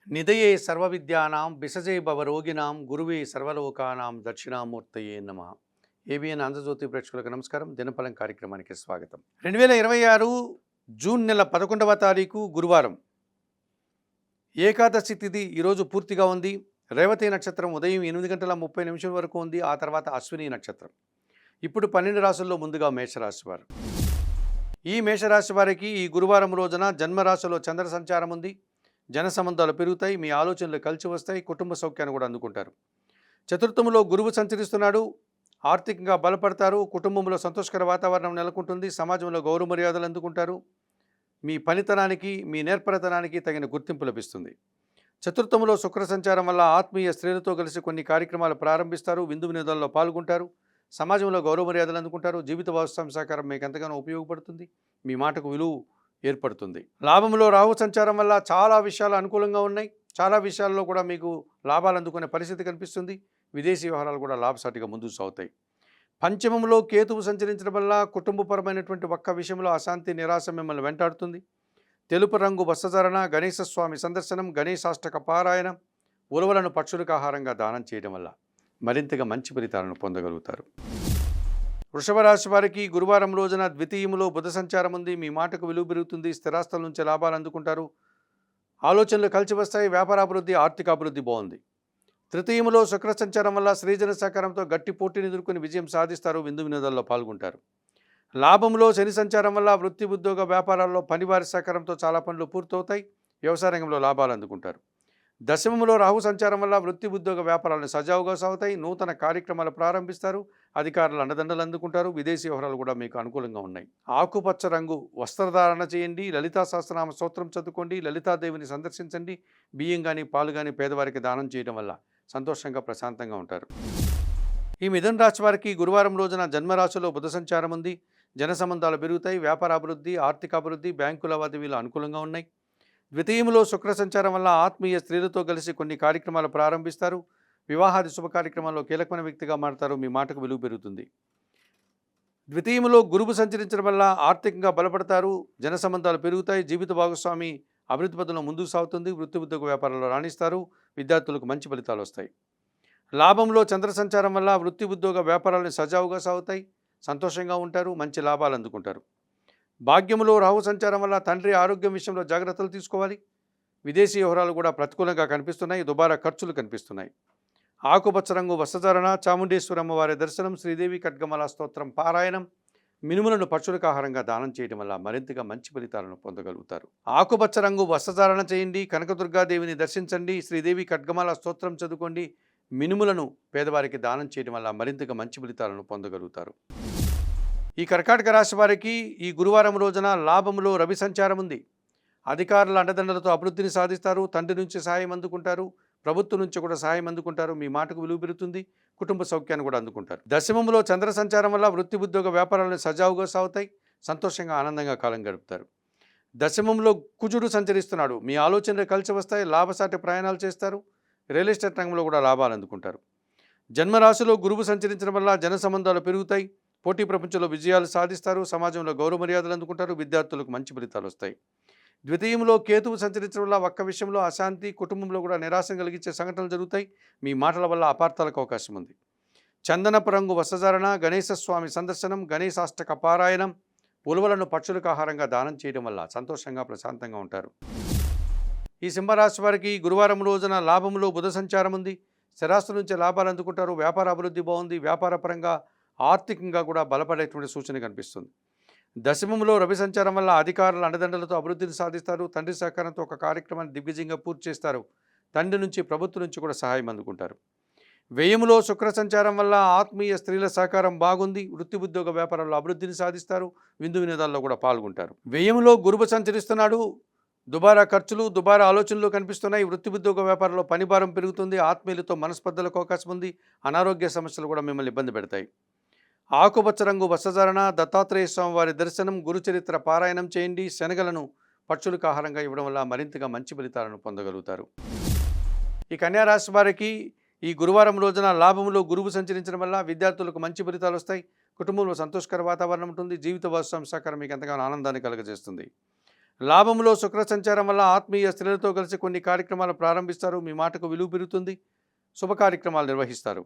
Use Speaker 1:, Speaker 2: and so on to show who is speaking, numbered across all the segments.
Speaker 1: నిదయే సర్వవిద్యానాం విసజే భవరోగిణాం గురువే సర్వలోకానాం దక్షిణామూర్తయే నమ. ఏబిఎన్ ఆంధ్రజ్యోతి ప్రేక్షకులకు నమస్కారం. దినఫలం కార్యక్రమానికి స్వాగతం. 2026 జూన్ నెల 11వ తారీఖు గురువారం. ఏకాదశి తిథి ఈరోజు పూర్తిగా ఉంది. రేవతి నక్షత్రం ఉదయం 8 గంటల 30 నిమిషాల వరకు ఉంది. ఆ తర్వాత అశ్విని నక్షత్రం. ఇప్పుడు 12 రాశుల్లో ముందుగా మేషరాశి వారు. ఈ మేషరాశి వారికి ఈ గురువారం రోజున జన్మరాశిలో చంద్ర సంచారం ఉంది. జన సంబంధాలు పెరుగుతాయి. మీ ఆలోచనలు కలిసి వస్తాయి. కుటుంబ సౌఖ్యాన్ని కూడా అందుకుంటారు. చతుర్థంలో గురువు సంచరిస్తున్నాడు. ఆర్థికంగా బలపడతారు. కుటుంబంలో సంతోషకర వాతావరణం నెలకొంటుంది. సమాజంలో గౌరవ మర్యాదలు అందుకుంటారు. మీ పనితనానికి మీ నేర్పరితనానికి తగిన గుర్తింపు లభిస్తుంది. చతుర్థంలో శుక్ర సంచారం వల్ల ఆత్మీయ స్త్రీలతో కలిసి కొన్ని కార్యక్రమాలు ప్రారంభిస్తారు. విందు వినోదాల్లో పాల్గొంటారు. సమాజంలో గౌరవ మర్యాదలు అందుకుంటారు. జీవిత భాగస్వామి సహకారం మీకు ఎంతగానో ఉపయోగపడుతుంది. మీ మాటకు విలువ ఏర్పడుతుంది. లాభంలో రాహు సంచారం వల్ల చాలా విషయాలు అనుకూలంగా ఉన్నాయి. చాలా విషయాల్లో కూడా మీకు లాభాలు అందుకునే పరిస్థితి కనిపిస్తుంది. విదేశీ వ్యవహారాలు కూడా లాభసాటిగా ముందుకు సాగుతాయి. పంచమంలో కేతువు సంచరించడం వల్ల కుటుంబపరమైనటువంటి ఒక్క విషయంలో అశాంతి నిరాశ మిమ్మల్ని వెంటాడుతుంది. తెలుపు రంగు వస్త్రధారణ, గణేశ స్వామి సందర్శనం, గణేశాష్టక పారాయణం, ఉలవలను పక్షులకు ఆహారంగా దానం చేయడం వల్ల మరింతగా మంచి ఫలితాలను పొందగలుగుతారు. వృషభ రాశి వారికి గురువారం రోజున ద్వితీయంలో బుధ సంచారం ఉంది. మీ మాటకు విలువ పెరుగుతుంది. స్థిరాస్తుల నుంచి లాభాలు అందుకుంటారు. ఆలోచనలు కలిసి వస్తాయి. వ్యాపారాభివృద్ధి, ఆర్థిక అభివృద్ధి బాగుంది. తృతీయంలో శుక్ర సంచారం వల్ల శ్రీజన సహకారంతో గట్టి పోటీని ఎదుర్కొని విజయం సాధిస్తారు. విందు వినోదాల్లో పాల్గొంటారు. లాభంలో శని సంచారం వల్ల వృత్తి, ఉద్యోగ, వ్యాపారాల్లో పనివారి సహకారంతో చాలా పనులు పూర్తవుతాయి. వ్యవసాయ రంగంలో లాభాలు అందుకుంటారు. దశమంలో రాహు సంచారం వల్ల వృత్తి, ఉద్యోగ, వ్యాపారాలను సజావుగా సాగుతాయి. నూతన కార్యక్రమాలు ప్రారంభిస్తారు. అధికారులు అండదండలు అందుకుంటారు. విదేశీ వ్యవహారాలు కూడా మీకు అనుకూలంగా ఉన్నాయి. ఆకుపచ్చ రంగు వస్త్రధారణ చేయండి. లలితా సహస్రనామ స్తోత్రం చదువుకోండి. లలితాదేవిని సందర్శించండి. బియ్యం కానీ పాలు కానీ పేదవారికి దానం చేయడం వల్ల సంతోషంగా ప్రశాంతంగా ఉంటారు. ఈ మిథున రాశి వారికి గురువారం రోజున జన్మరాశిలో బుధ సంచారం ఉంది. జన సంబంధాలు పెరుగుతాయి. వ్యాపార అభివృద్ధి, ఆర్థిక అభివృద్ధి, బ్యాంకు లావాదేవీలు అనుకూలంగా ఉన్నాయి. ద్వితీయంలో శుక్ర సంచారం వల్ల ఆత్మీయ స్త్రీలతో కలిసి కొన్ని కార్యక్రమాలు ప్రారంభిస్తారు. వివాహాది శుభ కార్యక్రమాల్లో కీలకమైన వ్యక్తిగా మారుతారు. మీ మాటకు విలువ పెరుగుతుంది. ద్వితీయంలో గురువు సంచరించడం వల్ల ఆర్థికంగా బలపడతారు. జన సంబంధాలు పెరుగుతాయి. జీవిత భాగస్వామి అభివృద్ధి పథంలో ముందుకు సాగుతుంది. వృత్తి, ఉద్యోగ, వ్యాపారాల్లో రాణిస్తారు. విద్యార్థులకు మంచి ఫలితాలు వస్తాయి. లాభంలో చంద్ర సంచారం వల్ల వృత్తి, ఉద్యోగ, వ్యాపారాలను సజావుగా సాగుతాయి. సంతోషంగా ఉంటారు. మంచి లాభాలు అందుకుంటారు. భాగ్యంలో రాహు సంచారం వల్ల తండ్రి ఆరోగ్యం విషయంలో జాగ్రత్తలు తీసుకోవాలి. విదేశీ వ్యవహారాలు కూడా ప్రతికూలంగా కనిపిస్తున్నాయి. దుబారా ఖర్చులు కనిపిస్తున్నాయి. ఆకుపచ్చ రంగు వస్త్రధారణ, చాముండేశ్వరి అమ్మవారి దర్శనం, శ్రీదేవి ఖడ్గమాల స్తోత్రం పారాయణం, మినుములను పక్షులకు ఆహారంగా దానం చేయడం వల్ల మరింతగా మంచి ఫలితాలను పొందగలుగుతారు. ఆకుపచ్చ రంగు వస్త్రధారణ చేయండి. కనకదుర్గాదేవిని దర్శించండి. శ్రీదేవి ఖడ్గమాల స్తోత్రం చదువుకోండి. మినుములను పేదవారికి దానం చేయడం వల్ల మరింతగా మంచి ఫలితాలను పొందగలుగుతారు. ఈ కర్కాటక రాశి వారికి ఈ గురువారం రోజున లాభంలో రవి సంచారం ఉంది. అధికారుల అండదండలతో అభివృద్ధిని సాధిస్తారు. తండ్రి నుంచి సహాయం అందుకుంటారు. ప్రభుత్వం నుంచి కూడా సహాయం అందుకుంటారు. మీ మాటకు విలువ పెరుగుతుంది. కుటుంబ సౌఖ్యాన్ని కూడా అందుకుంటారు. దశమంలో చంద్ర సంచారం వల్ల వృత్తి, ఉద్యోగ, వ్యాపారాలను సజావుగా సాగుతాయి. సంతోషంగా ఆనందంగా కాలం గడుపుతారు. దశమంలో కుజుడు సంచరిస్తున్నాడు. మీ ఆలోచనలు కలిసి వస్తాయి. లాభసాటి ప్రయాణాలు చేస్తారు. రియల్ ఎస్టేట్ రంగంలో కూడా లాభాలు అందుకుంటారు. జన్మరాశిలో గురువు సంచరించడం వల్ల జన సంబంధాలు పెరుగుతాయి. పోటీ ప్రపంచంలో విజయాలు సాధిస్తారు. సమాజంలో గౌరవ మర్యాదలు అందుకుంటారు. విద్యార్థులకు మంచి ఫలితాలు వస్తాయి. ద్వితీయంలో కేతువు సంచరించడం వల్ల ఒక్క విషయంలో అశాంతి, కుటుంబంలో కూడా నిరాశ కలిగించే సంఘటనలు జరుగుతాయి. మీ మాటల వల్ల అపార్థాలకు అవకాశం ఉంది. చందనపు రంగు వస్త్రధారణ, గణేశ స్వామి సందర్శనం, గణేశాష్టక పారాయణం, ఉలవలను పక్షులకు ఆహారంగా దానం చేయడం వల్ల సంతోషంగా ప్రశాంతంగా ఉంటారు. ఈ సింహరాశి వారికి గురువారం రోజున లాభంలో బుధ సంచారం ఉంది. స్థిరాస్తుల నుంచి లాభాలు అందుకుంటారు. వ్యాపార అభివృద్ధి బాగుంది. వ్యాపార పరంగా ఆర్థికంగా కూడా బలపడేటువంటి సూచన కనిపిస్తుంది. దశమంలో రవి సంచారం వల్ల అధికారుల అండదండలతో అభివృద్ధిని సాధిస్తారు. తండ్రి సహకారంతో ఒక కార్యక్రమాన్ని దిగ్విజయంగా పూర్తి చేస్తారు. తండ్రి నుంచి, ప్రభుత్వం నుంచి కూడా సహాయం అందుకుంటారు. వ్యయంలో శుక్ర సంచారం వల్ల ఆత్మీయ స్త్రీల సహకారం బాగుంది. వృత్తి, ఉద్యోగ, వ్యాపారాల్లో అభివృద్ధిని సాధిస్తారు. విందు వినోదాల్లో కూడా పాల్గొంటారు. వ్యయంలో గురువు సంచరిస్తున్నాడు. దుబారా ఖర్చులు, దుబారా ఆలోచనలు కనిపిస్తున్నాయి. వృత్తి, ఉద్యోగ, వ్యాపారంలో పనిభారం పెరుగుతుంది. ఆత్మీయులతో మనస్పర్ధలకు అవకాశం ఉంది. అనారోగ్య సమస్యలు కూడా మిమ్మల్ని ఇబ్బంది పెడతాయి. ఆకుపచ్చ రంగు వస్త్రధారణ, దత్తాత్రేయ స్వామి వారి దర్శనం, గురుచరిత్ర పారాయణం చేయండి. శనగలను పక్షులకు ఆహారంగా ఇవ్వడం వల్ల మరింతగా మంచి ఫలితాలను పొందగలుగుతారు. ఈ కన్యారాశి వారికి ఈ గురువారం రోజున లాభంలో గురువు సంచరించడం వల్ల విద్యార్థులకు మంచి ఫలితాలు వస్తాయి. కుటుంబంలో సంతోషకర వాతావరణం ఉంటుంది. జీవిత భాగస్వామి సహకారం మీకు ఎంతగానో ఆనందాన్ని కలుగజేస్తుంది. లాభంలో శుక్ర సంచారం వల్ల ఆత్మీయ స్త్రీలతో కలిసి కొన్ని కార్యక్రమాలు ప్రారంభిస్తారు. మీ మాటకు విలువ పెరుగుతుంది. శుభ కార్యక్రమాలు నిర్వహిస్తారు.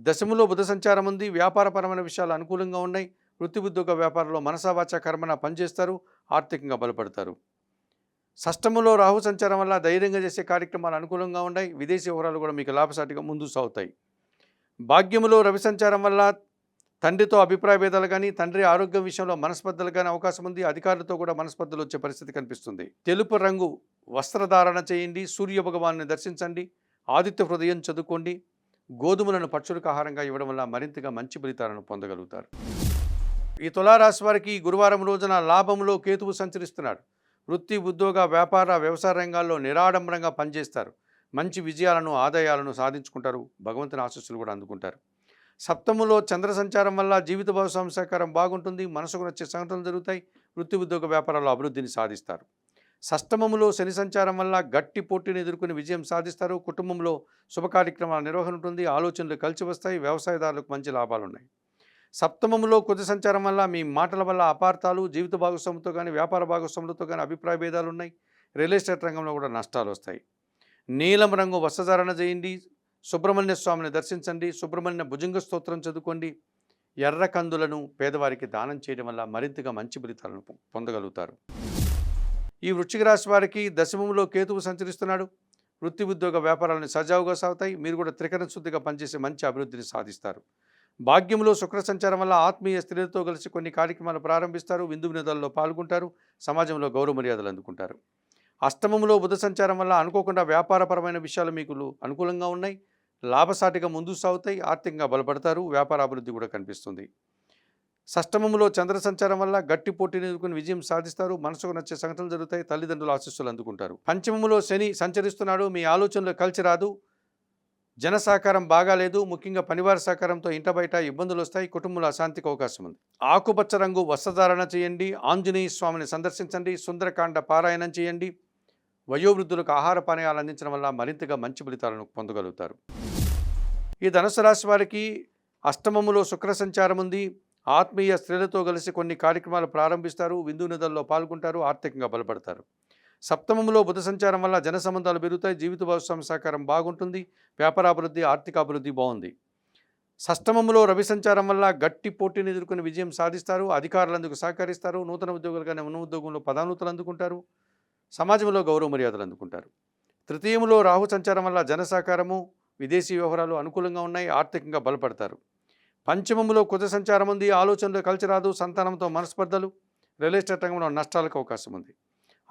Speaker 1: దశములో బుధ సంచారం ఉంది. వ్యాపారపరమైన విషయాలు అనుకూలంగా ఉన్నాయి. వృత్తి ఉద్యోగ వ్యాపారంలో మనసావాచ కర్మన పనిచేస్తారు. ఆర్థికంగా బలపడతారు. షష్టములో రాహు సంచారం వల్ల ధైర్యంగా చేసే కార్యక్రమాలు అనుకూలంగా ఉన్నాయి. విదేశీ వ్యవహారాలు కూడా మీకు లాభసాటిగా ముందుకు సాగుతాయి. భాగ్యములో రవి సంచారం వల్ల తండ్రితో అభిప్రాయ భేదాలు కానీ, తండ్రి ఆరోగ్యం విషయంలో మనస్పర్ధలు కానీ అవకాశం ఉంది. అధికారులతో కూడా మనస్పర్ధలు వచ్చే పరిస్థితి కనిపిస్తుంది. తెలుపు రంగు వస్త్రధారణ చేయండి. సూర్య భగవాన్ని దర్శించండి. ఆదిత్య హృదయం చదువుకోండి. గోధుమలను పక్షులకు ఆహారంగా ఇవ్వడం వల్ల మరింతగా మంచి ఫలితాలను పొందగలుగుతారు. ఈ తులారాశి వారికి గురువారం రోజున లాభంలో కేతువు సంచరిస్తున్నాడు. వృత్తి ఉద్యోగ వ్యాపార వ్యవసాయ రంగాల్లో నిరాడంబరంగా పనిచేస్తారు. మంచి విజయాలను ఆదాయాలను సాధించుకుంటారు. భగవంతుని ఆశీస్సులు కూడా అందుకుంటారు. సప్తములో చంద్ర సంచారం వల్ల జీవిత భాగస్వామి సహకారం బాగుంటుంది. మనసుకు నచ్చే సంఘటనలు జరుగుతాయి. వృత్తి ఉద్యోగ వ్యాపారాల్లో అభివృద్ధిని సాధిస్తారు. షష్టమములో శని సంచారం వల్ల గట్టి పోటీని ఎదుర్కొని విజయం సాధిస్తారు. కుటుంబంలో శుభ కార్యక్రమాల నిర్వహణ ఉంటుంది. ఆలోచనలు కలిసి వస్తాయి. వ్యవసాయదారులకు మంచి లాభాలు ఉన్నాయి. సప్తమములో కుజ సంచారం వల్ల మీ మాటల వల్ల అపార్థాలు, జీవిత భాగస్వామితో కానీ వ్యాపార భాగస్వాములతో కానీ అభిప్రాయ భేదాలు ఉన్నాయి. రియల్ ఎస్టేట్ రంగంలో కూడా నష్టాలు వస్తాయి. నీలం రంగు వస్త్రధారణ చేయండి. సుబ్రహ్మణ్య స్వామిని దర్శించండి. సుబ్రహ్మణ్య భుజంగ స్తోత్రం చదువుకోండి. ఎర్ర కందులను పేదవారికి దానం చేయడం వల్ల మరింతగా మంచి ఫలితాలను పొందగలుగుతారు. ఈ వృశ్చిక రాశి వారికి దశమంలో కేతువు సంచరిస్తున్నాడు. వృత్తి ఉద్యోగ వ్యాపారాలను సజావుగా సాగుతాయి. మీరు కూడా త్రికరణ శుద్ధిగా పనిచేసి మంచి అభివృద్ధిని సాధిస్తారు. భాగ్యంలో శుక్ర సంచారం వల్ల ఆత్మీయ స్త్రీలతో కలిసి కొన్ని కార్యక్రమాలు ప్రారంభిస్తారు. విందు వినోదాల్లో పాల్గొంటారు. సమాజంలో గౌరవ మర్యాదలు అందుకుంటారు. అష్టమంలో బుధ సంచారం వల్ల అనుకోకుండా వ్యాపారపరమైన విషయాలు మీకు అనుకూలంగా ఉన్నాయి. లాభసాటిగా ముందుకు సాగుతాయి. ఆర్థికంగా బలపడతారు. వ్యాపార అభివృద్ధి కూడా కనిపిస్తుంది. షష్టమంలో చంద్ర సంచారం వల్ల గట్టి పోటీని ఎదుర్కొని విజయం సాధిస్తారు. మనసుకు నచ్చే సంఘటనలు జరుగుతాయి. తల్లిదండ్రుల ఆశీస్సులు అందుకుంటారు. పంచమంలో శని సంచరిస్తున్నాడు. మీ ఆలోచనలు కలిసి రాదు. జన సహకారం బాగాలేదు. ముఖ్యంగా పనివారి సహకారంతో ఇంట బయట ఇబ్బందులు వస్తాయి. కుటుంబంలో అశాంతికి అవకాశం ఉంది. ఆకుపచ్చ రంగు వస్త్రధారణ చేయండి. ఆంజనేయ స్వామిని సందర్శించండి. సుందరకాండ పారాయణం చేయండి. వయోవృద్ధులకు ఆహార పానీయాలు అందించడం వల్ల మరింతగా మంచి ఫలితాలను పొందగలుగుతారు. ఈ ధనుసు రాశి వారికి అష్టమములో శుక్ర సంచారం ఉంది. ఆత్మీయ స్త్రీలతో కలిసి కొన్ని కార్యక్రమాలు ప్రారంభిస్తారు. విందు నిధుల్లో పాల్గొంటారు. ఆర్థికంగా బలపడతారు. సప్తమంలో బుధ సంచారం వల్ల జన సంబంధాలు పెరుగుతాయి. జీవిత భాగస్వామి సహకారం బాగుంటుంది. వ్యాపారాభివృద్ధి, ఆర్థిక అభివృద్ధి బాగుంది. షష్టమంలో రవి సంచారం వల్ల గట్టి పోటీని ఎదుర్కొని విజయం సాధిస్తారు. అధికారులందుకు సహకరిస్తారు. నూతన ఉద్యోగులు కానీ ఉన్న ఉద్యోగంలో పదోన్నతులు అందుకుంటారు. సమాజంలో గౌరవ మర్యాదలు అందుకుంటారు. తృతీయంలో రాహు సంచారం వల్ల జన సహకారము, విదేశీ వ్యవహారాలు అనుకూలంగా ఉన్నాయి. ఆర్థికంగా బలపడతారు. పంచమంలో కుజ సంచారం ఉంది. ఆలోచనలు కలిసి రాదు. సంతానంతో మనస్పర్ధలు, రియల్ ఎస్టేట్ రంగంలో నష్టాలకు అవకాశం ఉంది.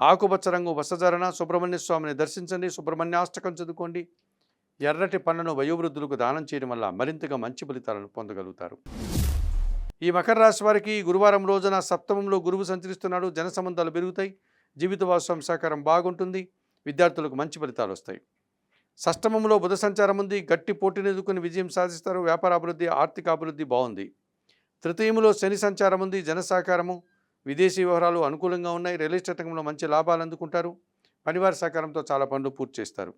Speaker 1: ఆకుపచ్చ రంగు వస్త్రధారణ. సుబ్రహ్మణ్య స్వామిని దర్శించండి. సుబ్రహ్మణ్యాష్టకం చదువుకోండి. ఎర్రటి పళ్ళను వయోవృద్ధులకు దానం చేయడం వల్ల మరింతగా మంచి ఫలితాలను పొందగలుగుతారు. ఈ మకర రాశి వారికి గురువారం రోజున సప్తమంలో గురువు సంచరిస్తున్నాడు. జన సంబంధాలు పెరుగుతాయి. జీవిత భాగస్వామి సహకారం బాగుంటుంది. విద్యార్థులకు మంచి ఫలితాలు వస్తాయి. షష్టమంలో బుధ సంచారం ఉంది. గట్టి పోటీని ఎదుర్కొని విజయం సాధిస్తారు. వ్యాపార అభివృద్ధి, ఆర్థిక అభివృద్ధి బాగుంది. తృతీయంలో శని సంచారం ఉంది. జన సహకారము, విదేశీ వ్యవహారాలు అనుకూలంగా ఉన్నాయి. రియల్ ఎస్టేట్ రంగంలో మంచి లాభాలు అందుకుంటారు. పనివారి సహకారంతో చాలా పనులు పూర్తి చేస్తారు.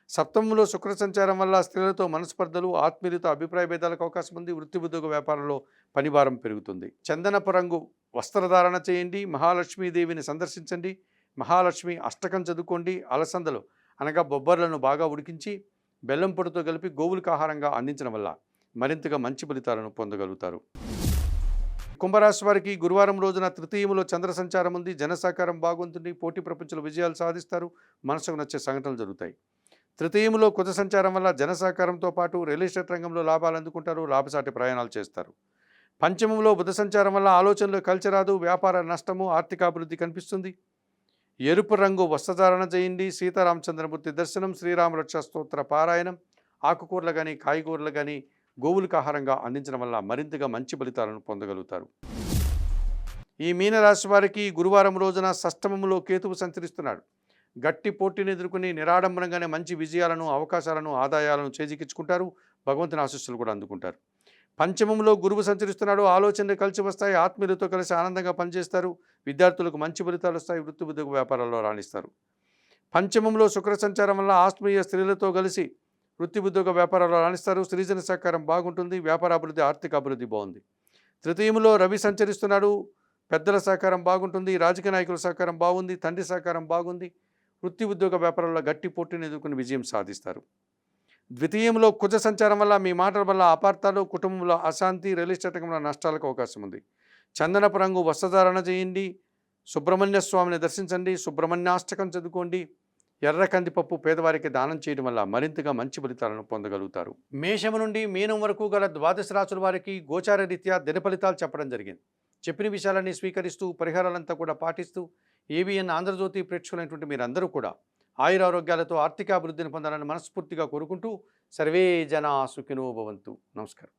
Speaker 1: సప్తమంలో శుక్ర సంచారం వల్ల స్త్రీలతో మనస్పర్ధలు, ఆత్మీయులతో అభిప్రాయ భేదాలకు అవకాశం ఉంది. వృత్తి ఉద్యోగ వ్యాపారంలో పనిభారం పెరుగుతుంది. చందనపు రంగు వస్త్రధారణ చేయండి. మహాలక్ష్మీదేవిని సందర్శించండి. మహాలక్ష్మి అష్టకం చదువుకోండి. అలసందలు అనగా బొబ్బర్లను బాగా ఉడికించి బెల్లం పొడితో కలిపి గోవులకు ఆహారంగా అందించడం వల్ల మరింతగా మంచి ఫలితాలను పొందగలుగుతారు. కుంభరాశి వారికి గురువారం రోజున తృతీయములో చంద్ర సంచారం ఉంది. జన సహకారం బాగుంటుంది. పోటీ ప్రపంచంలో విజయాలు సాధిస్తారు. మనసుకు నచ్చే సంఘటనలు జరుగుతాయి. తృతీయములో కుజ సంచారం వల్ల జన సహకారంతో పాటు రియల్ ఎస్టేట్ రంగంలో లాభాలు అందుకుంటారు. లాభసాటి ప్రయాణాలు చేస్తారు. పంచమంలో బుధ సంచారం వల్ల ఆలోచనలు కలిసి రాదు. వ్యాపార నష్టము, ఆర్థికాభివృద్ధి కనిపిస్తుంది. ఎరుపు రంగు వస్త్రధారణ చేయండి. సీతారామచంద్రమూర్తి దర్శనం, శ్రీరామరక్ష స్తోత్ర పారాయణం, ఆకుకూరలు కానీ కాయగూరలు కానీ గోవులకు ఆహారంగా అందించడం వల్ల మరింతగా మంచి ఫలితాలను పొందగలుగుతారు. ఈ మీనరాశి వారికి గురువారం రోజున షష్టమంలో కేతువు సంచరిస్తున్నాడు. గట్టి పోటీని ఎదుర్కొని నిరాడంబరంగానే మంచి విజయాలను, అవకాశాలను, ఆదాయాలను చేజిక్కించుకుంటారు. భగవంతుని ఆశీస్సులు కూడా అందుకుంటారు. పంచమంలో గురువు సంచరిస్తున్నాడు. ఆలోచనలు కలిసి వస్తాయి. ఆత్మీయులతో కలిసి ఆనందంగా పనిచేస్తారు. విద్యార్థులకు మంచి ఫలితాలు వస్తాయి. వృత్తి ఉద్యోగ వ్యాపారాల్లో రాణిస్తారు. పంచమంలో శుక్ర సంచారం వల్ల ఆత్మీయ స్త్రీలతో కలిసి వృత్తి ఉద్యోగ వ్యాపారాల్లో రాణిస్తారు. స్త్రీజన సహకారం బాగుంటుంది. వ్యాపార అభివృద్ధి, ఆర్థిక అభివృద్ధి బాగుంది. తృతీయంలో రవి సంచరిస్తున్నాడు. పెద్దల సహకారం బాగుంటుంది. రాజకీయ నాయకుల సహకారం బాగుంది. తండ్రి సహకారం బాగుంది. వృత్తి ఉద్యోగ వ్యాపారాల్లో గట్టి పోటీని ఎదుర్కొని విజయం సాధిస్తారు. ద్వితీయంలో కుజ సంచారం వల్ల మీ మాటల వల్ల అపార్థాలు, కుటుంబంలో అశాంతి, రియల్ ఎస్టేట్ రంగంలో నష్టాలకు అవకాశం ఉంది. చందనపు రంగు వస్త్రధారణ చేయండి. సుబ్రహ్మణ్య స్వామిని దర్శించండి. సుబ్రహ్మణ్యాష్టకం చదువుకోండి. ఎర్ర కందిపప్పు పేదవారికి దానం చేయడం వల్ల మరింతగా మంచి ఫలితాలను పొందగలుగుతారు. మేషము నుండి మీనం వరకు గల ద్వాదశ రాశుల వారికి గోచార రీత్యా దిన ఫలితాలు చెప్పడం జరిగింది. చెప్పిన విషయాలన్నీ స్వీకరిస్తూ పరిహారాలంతా కూడా పాటిస్తూ ఏబిఎన్ ఆంధ్రజ్యోతి ప్రేక్షకులైనటువంటి మీరందరూ కూడా ఆయురారోగ్యాలతో ఆర్థిక అభివృద్ధిని పొందాలని మనస్ఫూర్తిగా కోరుకుంటూ సర్వే జనా సుఖినో భవంతు. నమస్కారం.